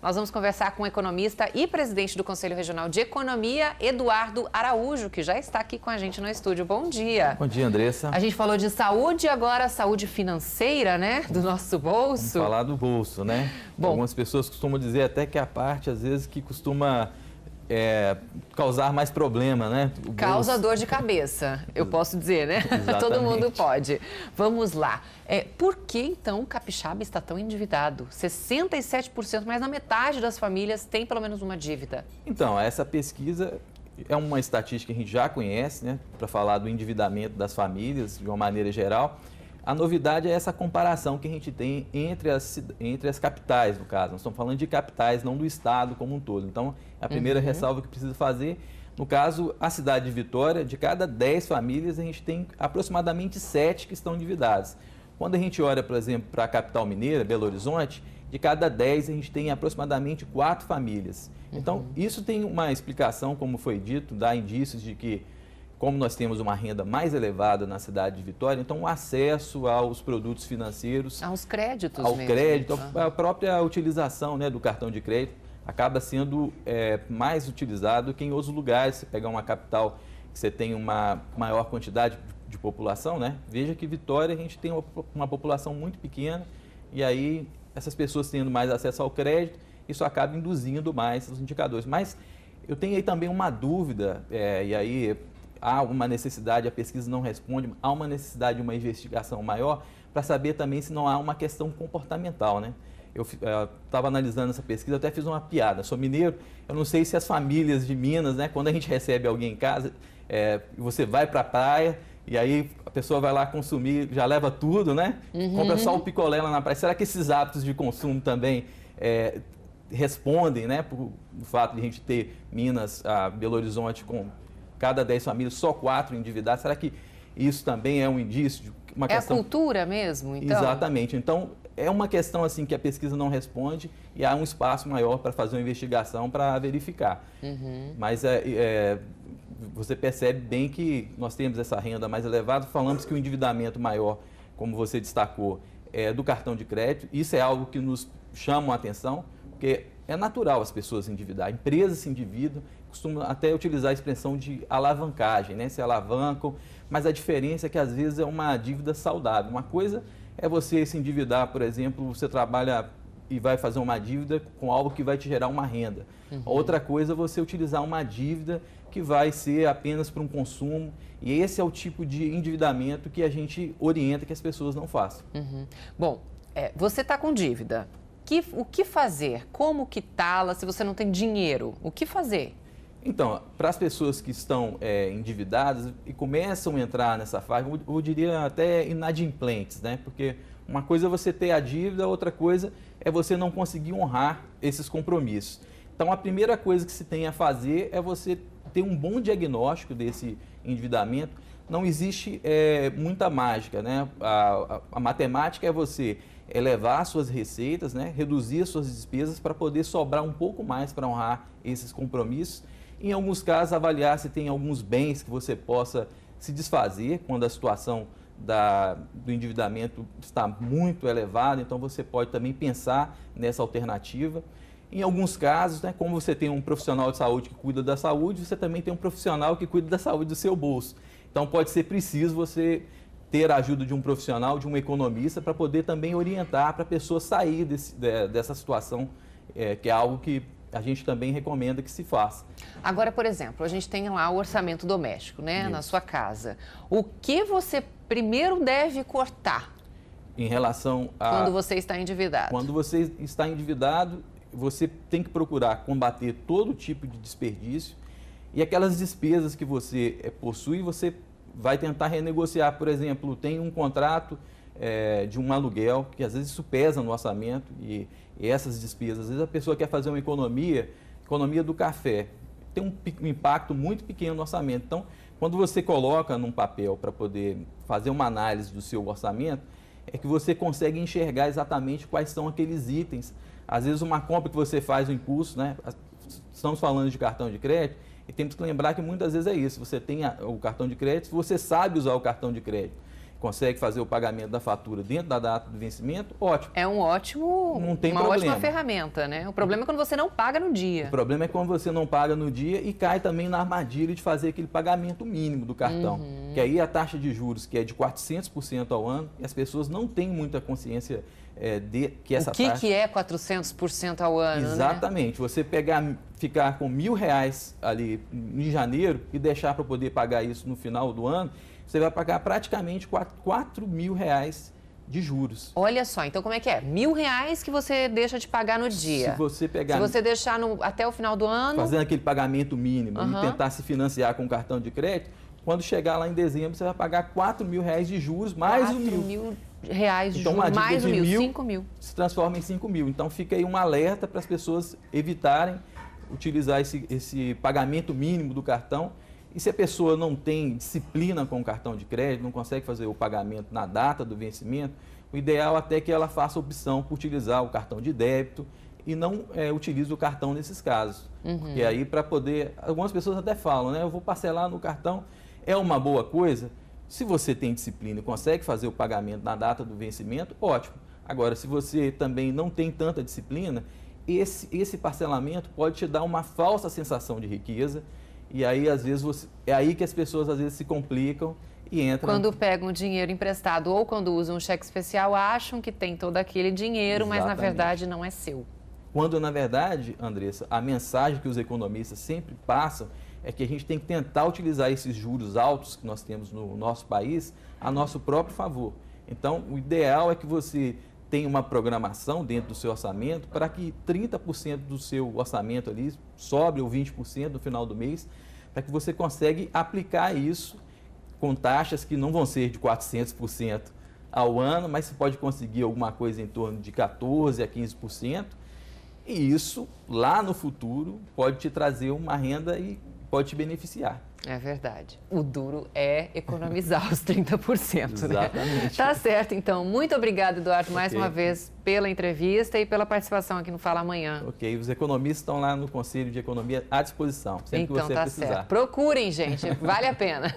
Nós vamos conversar com o economista e presidente do Conselho Regional de Economia, Eduardo Araújo, que já está aqui com a gente no estúdio. Bom dia. Bom dia, Andressa. A gente falou de saúde, agora saúde financeira, né? Do nosso bolso. Vamos falar do bolso, né? Bom, algumas pessoas costumam dizer até que é a parte, às vezes, que costuma causar mais problema, né? Causa dor de cabeça, eu posso dizer, né? Exatamente. Todo mundo pode. Vamos lá. Por que, então, o capixaba está tão endividado? 67%, mais da metade das famílias tem pelo menos uma dívida. Então, essa pesquisa é uma estatística que a gente já conhece, né? Para falar do endividamento das famílias, de uma maneira geral. A novidade é essa comparação que a gente tem entre as capitais, no caso. Nós estamos falando de capitais, não do estado como um todo. Então, a primeira ressalva que precisa fazer, no caso, a cidade de Vitória, de cada 10 famílias, a gente tem aproximadamente 7 que estão endividadas. Quando a gente olha, por exemplo, para a capital mineira, Belo Horizonte, de cada 10 a gente tem aproximadamente 4 famílias. Então, isso tem uma explicação, como foi dito, dá indícios de que, como nós temos uma renda mais elevada na cidade de Vitória, então o acesso aos produtos financeiros, aos créditos ao mesmo. crédito, a própria utilização, né, do cartão de crédito, acaba sendo mais utilizado que em outros lugares. Se pegar uma capital que você tem uma maior quantidade de população, né, veja que Vitória a gente tem uma população muito pequena e aí essas pessoas tendo mais acesso ao crédito, isso acaba induzindo mais os indicadores. Mas eu tenho aí também uma dúvida, e aí há uma necessidade, a pesquisa não responde, há uma necessidade de uma investigação maior para saber também se não há uma questão comportamental, né? Eu estava analisando essa pesquisa, até fiz uma piada, sou mineiro, eu não sei se as famílias de Minas, né, quando a gente recebe alguém em casa, você vai para a praia e aí a pessoa vai lá consumir, já leva tudo, né? Compra só o picolé lá na praia. Será que esses hábitos de consumo também respondem, né, por o fato de a gente ter Minas, Belo Horizonte com cada 10 famílias, só 4 endividadas? Será que isso também é um indício de uma questão... É a cultura mesmo, então? Exatamente. Então, é uma questão assim que a pesquisa não responde e há um espaço maior para fazer uma investigação para verificar. Mas você percebe bem que nós temos essa renda mais elevada. Falamos que o endividamento maior, como você destacou, é do cartão de crédito. Isso é algo que nos chama a atenção, porque é natural as pessoas se endividar. Empresas se endividam, costumam até utilizar a expressão de alavancagem, né? Se alavancam, mas a diferença é que às vezes é uma dívida saudável. Uma coisa é você se endividar, por exemplo, você trabalha e vai fazer uma dívida com algo que vai te gerar uma renda. Outra coisa é você utilizar uma dívida que vai ser apenas para um consumo, e esse é o tipo de endividamento que a gente orienta que as pessoas não façam. Bom, você está com dívida. O que fazer? Como quitá-la se você não tem dinheiro? O que fazer? Então, para as pessoas que estão endividadas e começam a entrar nessa fase, eu diria até inadimplentes, né? Porque uma coisa é você ter a dívida, outra coisa é você não conseguir honrar esses compromissos. Então, a primeira coisa que se tem a fazer é você ter um bom diagnóstico desse endividamento. Não existe muita mágica, né? A matemática é você elevar suas receitas, né? Reduzir as suas despesas para poder sobrar um pouco mais para honrar esses compromissos. Em alguns casos, avaliar se tem alguns bens que você possa se desfazer quando a situação do endividamento está muito elevada, então você pode também pensar nessa alternativa. Em alguns casos, né, como você tem um profissional de saúde que cuida da saúde, você também tem um profissional que cuida da saúde do seu bolso. Então pode ser preciso você ter a ajuda de um profissional, de um economista, para poder também orientar para a pessoa sair dessa situação, que é algo que a gente também recomenda que se faça. Agora, por exemplo, a gente tem lá o orçamento doméstico, né, na sua casa. O que você primeiro deve cortar? Em relação a... Quando você está endividado. Quando você está endividado, você tem que procurar combater todo tipo de desperdício e aquelas despesas que você possui, você vai tentar renegociar. Por exemplo, tem um contrato de um aluguel, que às vezes isso pesa no orçamento e essas despesas, às vezes a pessoa quer fazer uma economia do café, tem um impacto muito pequeno no orçamento. Então, quando você coloca num papel para poder fazer uma análise do seu orçamento, é que você consegue enxergar exatamente quais são aqueles itens. Às vezes uma compra que você faz no impulso, né? Estamos falando de cartão de crédito, e temos que lembrar que muitas vezes é isso, você tem o cartão de crédito, você sabe usar o cartão de crédito. consegue fazer o pagamento da fatura dentro da data do vencimento, ótimo. É um ótimo, não tem uma problema. ótima ferramenta, né? O problema é quando você não paga no dia. O problema é quando você não paga no dia e cai também na armadilha de fazer aquele pagamento mínimo do cartão. Que aí a taxa de juros, que é de 400% ao ano, e as pessoas não têm muita consciência de que essa taxa... O que é 400% ao ano, Exatamente. né? Você ficar com R$ 1.000 ali em janeiro e deixar para poder pagar isso no final do ano, você vai pagar praticamente R$ 4.000 de juros. Olha só, então como é que é? R$ 1.000 que você deixa de pagar no dia. Se você deixar até o final do ano... Fazendo aquele pagamento mínimo e tentar se financiar com cartão de crédito, quando chegar lá em dezembro, você vai pagar R$ 4.000 de juros, mais R$ 1.000. De então, juros, mais de 1.000, 5.000. Se transforma em 5.000. Então, fica aí um alerta para as pessoas evitarem utilizar esse pagamento mínimo do cartão. E se a pessoa não tem disciplina com o cartão de crédito, não consegue fazer o pagamento na data do vencimento, o ideal até é que ela faça a opção por utilizar o cartão de débito e não utilize o cartão nesses casos. Porque aí, para poder... Algumas pessoas até falam, né? Eu vou parcelar no cartão. É uma boa coisa. Se você tem disciplina e consegue fazer o pagamento na data do vencimento, ótimo. Agora, se você também não tem tanta disciplina, esse parcelamento pode te dar uma falsa sensação de riqueza. E aí, às vezes, é aí que as pessoas às vezes se complicam e entram... Quando pegam dinheiro emprestado ou quando usam um cheque especial, acham que tem todo aquele dinheiro, mas na verdade não é seu. Quando, na verdade, Andressa, a mensagem que os economistas sempre passam é que a gente tem que tentar utilizar esses juros altos que nós temos no nosso país a nosso próprio favor. Então, o ideal é que você tenha uma programação dentro do seu orçamento para que 30% do seu orçamento ali sobre ou 20% no final do mês, para que você consiga aplicar isso com taxas que não vão ser de 400% ao ano, mas você pode conseguir alguma coisa em torno de 14% a 15%, e isso, lá no futuro, pode te trazer uma renda e pode te beneficiar. É verdade. O duro é economizar os 30%, Exatamente. Né? Tá certo, então. Muito obrigada, Eduardo, mais uma vez, pela entrevista e pela participação aqui no Fala Amanhã. Ok, os economistas estão lá no Conselho de Economia à disposição, sempre que você precisar. Certo. Procurem, gente, vale a pena.